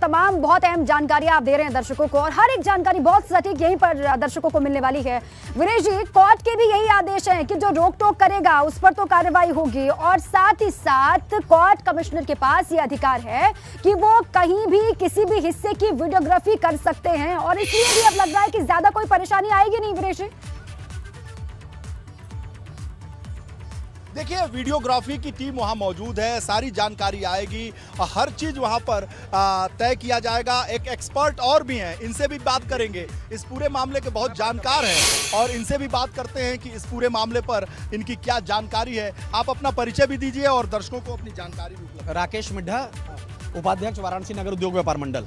तमाम बहुत अहम जानकारियां आप दे रहे हैं दर्शकों को, और हर एक जानकारी बहुत सटीक यहीं पर दर्शकों को मिलने वाली है। वीरेश जी, कोर्ट के भी यही आदेश हैं कि जो रोक टोक करेगा उस पर तो कार्रवाई होगी, और साथ ही साथ कोर्ट कमिश्नर के पास ये अधिकार है कि वो कहीं भी किसी भी हिस्से की वीडियोग्राफी कर सकते हैं, और इसलिए भी अब लग रहा है कि ज्यादा कोई परेशानी आएगी नहीं। वीरेश जी, देखिए, वीडियोग्राफी की टीम वहां मौजूद है, सारी जानकारी आएगी, हर चीज वहां पर तय किया जाएगा। एक एक्सपर्ट और भी हैं, इनसे भी बात करेंगे, इस पूरे मामले के बहुत जानकार हैं, और इनसे भी बात करते हैं कि इस पूरे मामले पर इनकी क्या जानकारी है। आप अपना परिचय भी दीजिए और दर्शकों को अपनी जानकारी भी उपलब्ध। राकेश मिड्ढा, उपाध्यक्ष वाराणसी नगर उद्योग व्यापार मंडल।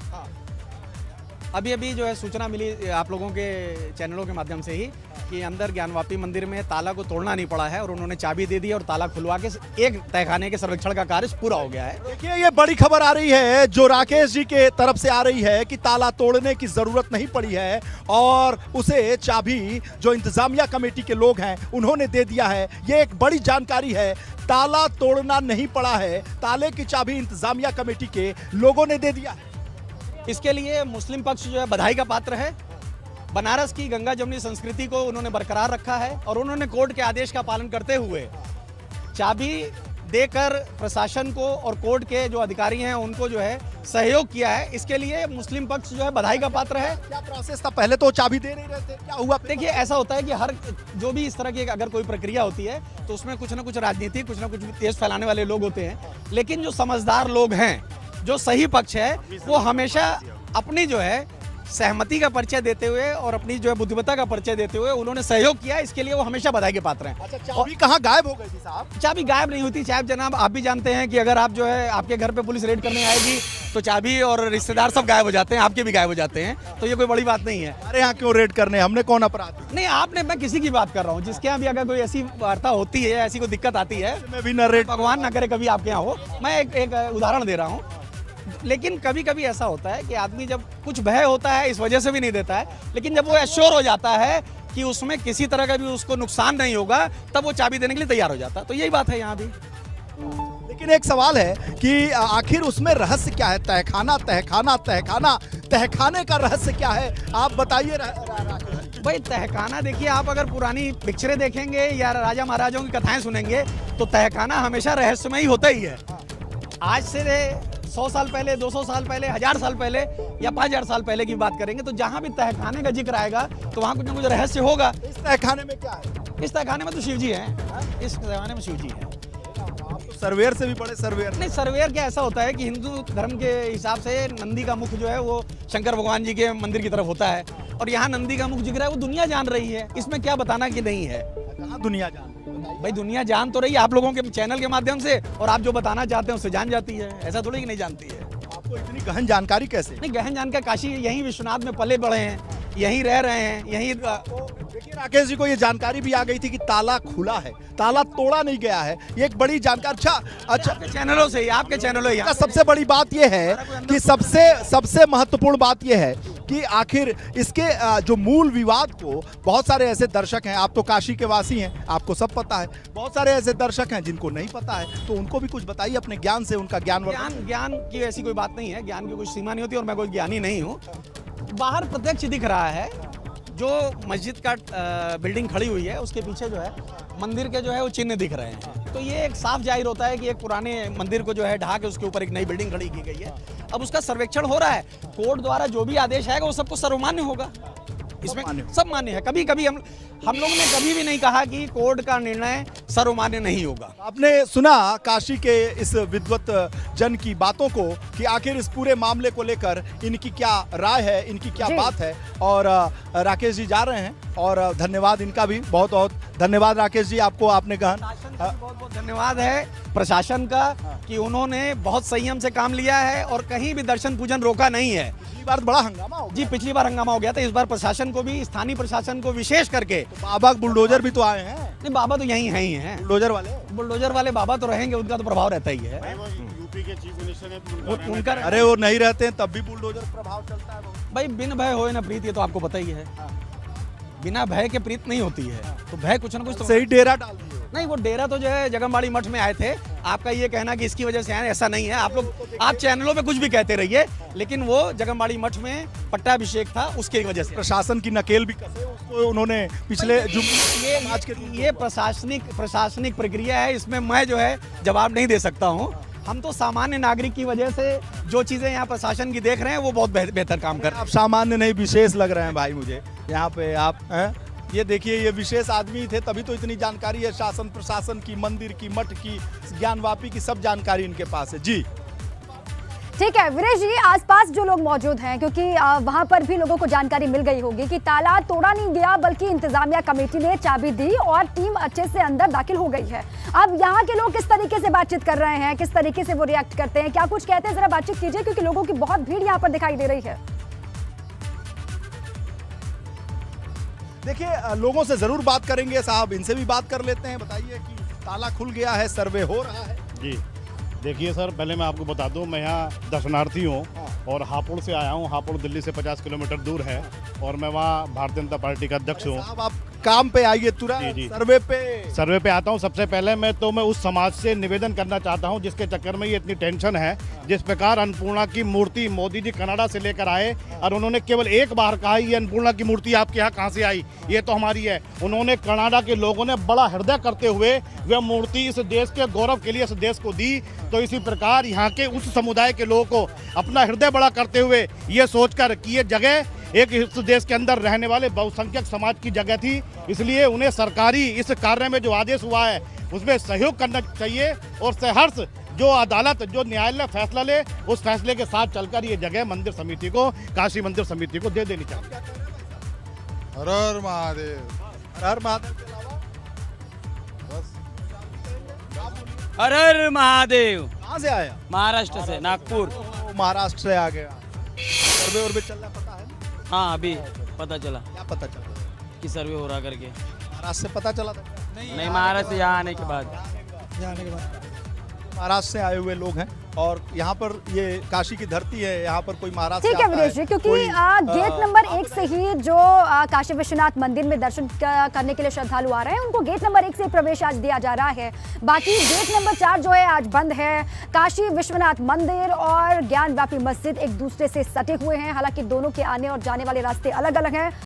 अभी जो है सूचना मिली आप लोगों के चैनलों के माध्यम से ही कि अंदर ज्ञानवापी मंदिर में ताला को तोड़ना नहीं पड़ा है, और उन्होंने चाबी दे दी और ताला खुलवा के एक तहखाने के सर्वेक्षण का कार्य पूरा हो गया है। देखिए, ये बड़ी खबर आ रही है जो राकेश जी के तरफ से आ रही है कि ताला तोड़ने की जरूरत नहीं पड़ी है, और उसे चाबी जो इंतजामिया कमेटी के लोग हैं उन्होंने दे दिया है। ये एक बड़ी जानकारी है, ताला तोड़ना नहीं पड़ा है, ताले की चाबी इंतजामिया कमेटी के लोगों ने दे दिया है। इसके लिए मुस्लिम पक्ष जो है बधाई का पात्र है। बनारस की गंगा जमुनी संस्कृति को उन्होंने बरकरार रखा है, और उन्होंने कोर्ट के आदेश का पालन करते हुए चाबी देकर प्रशासन को और कोर्ट के जो अधिकारी हैं उनको जो है सहयोग किया है। इसके लिए मुस्लिम पक्ष जो है बधाई का पात्र है। क्या प्रोसेस था? पहले तो चाबी दे नहीं रहे थे, क्या हुआ? देखिए, ऐसा होता है कि हर जो भी इस तरह की अगर कोई प्रक्रिया होती है तो उसमें कुछ ना कुछ राजनीति, कुछ ना कुछ तेज फैलाने वाले लोग होते हैं, लेकिन जो समझदार लोग हैं, जो सही पक्ष है, वो हमेशा अपनी जो है सहमति का परिचय देते हुए और अपनी जो है बुद्धिमत्ता का परिचय देते हुए उन्होंने सहयोग किया। इसके लिए वो हमेशा बधाई के पात्र हैं। अच्छा, चाबी कहाँ गायब हो गई थी साहब? चाबी गायब नहीं होती साहब। जनाब, आप भी जानते हैं कि अगर आप जो है आपके घर पे पुलिस रेड करने आएगी तो चाबी और रिश्तेदार सब गायब हो जाते हैं, आपके भी गायब हो जाते हैं, तो ये कोई बड़ी बात नहीं है। अरे यहाँ क्यों रेड करने, हमने कौन अपराध? नहीं, आपने, मैं किसी की बात कर रहा हूँ जिसके यहाँ भी अगर कोई ऐसी वार्ता होती है, ऐसी कोई दिक्कत आती है, मैं भी न रेड, भगवान ना करे कभी आपके यहाँ हो, मैं एक उदाहरण दे रहा हूँ। लेकिन कभी कभी ऐसा होता है कि आदमी जब कुछ भय होता है इस वजह से भी नहीं देता है, लेकिन जब वो एश्योर हो जाता है कि उसमें किसी तरह का भी उसको नुकसान नहीं होगा, तब वो चाबी देने के लिए तैयार हो जाता है। तो यही बात है यहाँ भी। लेकिन एक सवाल है कि आखिर उसमें रहस्य क्या है? तहखाना तहखाना तहखाना, तहखाने का रहस्य क्या है, आप बताइए। भाई, तहखाना देखिए, आप अगर पुरानी पिक्चरें देखेंगे या राजा महाराजाओं की कथाएं सुनेंगे तो तहखाना हमेशा रहस्यमय ही होता ही है। आज से 100 साल पहले, 200 साल पहले, 1000 साल पहले या 5000 साल पहले की बात करेंगे तो जहां भी तहखाने का जिक्र आएगा तो वहां कुछ ना कुछ रहस्य होगा। इस तहखाने में क्या है? इस तहखाने में तो शिव जी हैं। इस तहखाने में शिव जी हैं। आप तो सर्वेयर से भी बड़े सर्वेयर। नहीं, सर्वेयर क्या, ऐसा होता है कि हिंदू धर्म के हिसाब से नंदी का मुख जो है वो शंकर भगवान जी के मंदिर की तरफ होता है, और यहाँ नंदी का मुख जिक्र है, वो दुनिया जान रही है। इसमें क्या बताना कि नहीं है? कहाँ दुनिया जान? भाई, दुनिया जान तो रही है आप लोगों के चैनल के माध्यम से, और आप जो बताना चाहते हैं उससे जान जाती है। ऐसा थोड़ी कि नहीं जानती है। आपको इतनी गहन जानकारी कैसे? नहीं, गहन जानकारी, काशी यहीं विश्वनाथ में पले बड़े हैं, यहीं रह रहे हैं, यहीं। देखिए, राकेश जी को ये जानकारी भी आ गई थी कि ताला खुला है, ताला तोड़ा नहीं गया है, ये एक बड़ी जानकारी। अच्छा, आपके चैनलों से ही, आपके चैनलों ही। सबसे बड़ी बात ये है कि सबसे महत्वपूर्ण बात ये है कि आखिर इसके जो मूल विवाद को बहुत सारे ऐसे दर्शक हैं, आप तो काशी के वासी हैं, आपको सब पता है, बहुत सारे ऐसे दर्शक हैं जिनको नहीं पता है, तो उनको भी कुछ बताइए अपने ज्ञान से, उनका ज्ञान की ऐसी कोई बात नहीं है। ज्ञान की कोई सीमा नहीं होती, और मैं कोई ज्ञानी नहीं हूँ। बाहर प्रत्यक्ष दिख रहा है, जो मस्जिद का बिल्डिंग खड़ी हुई है उसके पीछे जो है मंदिर के जो है वो चिन्ह दिख रहे हैं, तो ये एक साफ जाहिर होता है कि एक पुराने मंदिर को जो है ढहा के उसके ऊपर एक नई बिल्डिंग खड़ी की गई है। अब उसका सर्वेक्षण हो रहा है, कोर्ट द्वारा जो भी आदेश आएगा वो सबको सर्वमान्य होगा, इसमें सब मान्य है। कभी कभी हम लोगों ने कभी भी नहीं कहा कि कोर्ट का निर्णय सर्वमान्य नहीं होगा। आपने सुना काशी के इस विद्वत जन की बातों को कि आखिर इस पूरे मामले को लेकर इनकी क्या राय है, इनकी क्या बात है, और राकेश जी जा रहे हैं, और धन्यवाद इनका भी, बहुत बहुत धन्यवाद राकेश जी, आपको, आपने कहा बहुत बहुत धन्यवाद है प्रशासन का कि उन्होंने बहुत संयम से काम लिया है और कहीं भी दर्शन पूजन रोका नहीं है। पिछली बार बड़ा हंगामा हो गया। जी, पिछली बार हंगामा हो गया था, इस बार प्रशासन को भी, स्थानीय प्रशासन को विशेष करके। तो बाबा बुलडोजर भी तो आए हैं। नहीं, बाबा तो यहीं है ही हैं। बुलडोजर वाले बाबा तो रहेंगे, उनका तो प्रभाव रहता ही है। यूपी के चीफ मिनिस्टर है उनका, अरे वो नहीं रहते हैं तब भी बुलडोजर प्रभाव चलता है। भाई, बिन भय होए ना प्रीत, ये तो आपको पता ही है। बिना भय के प्रीत नहीं होती है, तो भय कुछ ना कुछ तो सही डेरा डाल दिए। नहीं, वो डेरा तो जो है जगमवाड़ी मठ में आए थे, आपका ये कहना कि इसकी वजह से आए, ऐसा नहीं है। आप चैनलों पे कुछ भी कहते रहिए, लेकिन वो जगमवाड़ी मठ में पट्टाभिषेक था, उसकी वजह से। प्रशासन की नकेल भी कसे उसको उन्होंने पिछले ये प्रशासनिक प्रक्रिया है, इसमें मैं जो है जवाब नहीं दे सकता हूँ। हम तो सामान्य नागरिक की वजह से जो चीजें यहाँ प्रशासन की देख रहे हैं वो बहुत बेहतर काम कर रहे हैं। आप सामान्य नहीं विशेष लग रहे हैं भाई मुझे यहाँ पे आप हैं। ये देखिए ये विशेष आदमी थे तभी तो इतनी जानकारी है शासन प्रशासन की, मंदिर की, मठ की, ज्ञानवापी की, सब जानकारी इनके पास है जी। ठीक है वीरेश जी, आसपास जो लोग मौजूद हैं, क्योंकि वहां पर भी लोगों को जानकारी मिल गई होगी कि ताला तोड़ा नहीं गया बल्कि इंतजामिया कमेटी ने चाबी दी और टीम अच्छे से अंदर दाखिल हो गई है। अब यहाँ के लोग किस तरीके से बातचीत कर रहे हैं, किस तरीके से वो रिएक्ट करते हैं, क्या कुछ कहते हैं, जरा बातचीत कीजिए, क्योंकि लोगों की बहुत भीड़ यहाँ पर दिखाई दे रही है। देखिए लोगों से जरूर बात करेंगे साहब, इनसे भी बात कर लेते हैं। बताइए कि ताला खुल गया है, सर्वे हो रहा है जी। देखिए सर, पहले मैं आपको बता दूं, मैं यहाँ दर्शनार्थी हूँ और हापुड़ से आया हूँ। हापुड़ दिल्ली से 50 किलोमीटर दूर है और मैं वहाँ भारतीय जनता पार्टी का अध्यक्ष हूँ। साहब आप काम पे आइए तुरंत, जी। सर्वे पे आता हूँ। सबसे पहले मैं उस समाज से निवेदन करना चाहता हूँ जिसके चक्कर में ये इतनी टेंशन है। जिस प्रकार अन्नपूर्णा की मूर्ति मोदी जी कनाडा से लेकर आए और उन्होंने केवल एक बार कहा ये अन्नपूर्णा की मूर्ति आपके यहाँ कहाँ से आई, ये तो हमारी है। उन्होंने कनाडा के लोगों ने बड़ा हृदय करते हुए वह मूर्ति इस देश के गौरव के लिए इस देश को दी। तो इसी प्रकार यहाँ के उस समुदाय के लोगों को अपना हृदय बड़ा करते हुए ये सोचकर कि ये जगह एक इस देश के अंदर रहने वाले बहुसंख्यक समाज की जगह थी, इसलिए उन्हें सरकारी इस कार्य में जो आदेश हुआ है उसमें सहयोग करना चाहिए और सहर्ष जो अदालत जो न्यायालय फैसला ले उस फैसले के साथ चलकर ये जगह मंदिर समिति को, काशी मंदिर समिति को दे देनी चाहिए। हर हर महादेव। हर हर महादेव। हर हर महादेव। कहाँ से आया? महाराष्ट्र से, नागपुर। महाराष्ट्र से आ गया। सर्वे और चल रहा पता है? हाँ अभी पता चला। क्या पता चला कि सर्वे हो रहा करके? महाराष्ट्र से पता चला था? नहीं महाराष्ट्र से यहाँ आने के बाद। महाराष्ट्र से आए हुए लोग हैं और यहाँ पर ये काशी की धरती है, यहाँ पर कोई महाराष्ट्र ठीक है वीरेश जी, क्योंकि गेट नंबर 1 से ही जो काशी विश्वनाथ मंदिर में दर्शन करने के लिए श्रद्धालु आ रहे हैं उनको गेट नंबर 1 से प्रवेश आज दिया जा रहा है। बाकी गेट नंबर 4 जो है आज बंद है। काशी विश्वनाथ मंदिर और ज्ञानवापी मस्जिद एक दूसरे से सटे हुए हैं, हालांकि दोनों के आने और जाने वाले रास्ते अलग अलग हैं।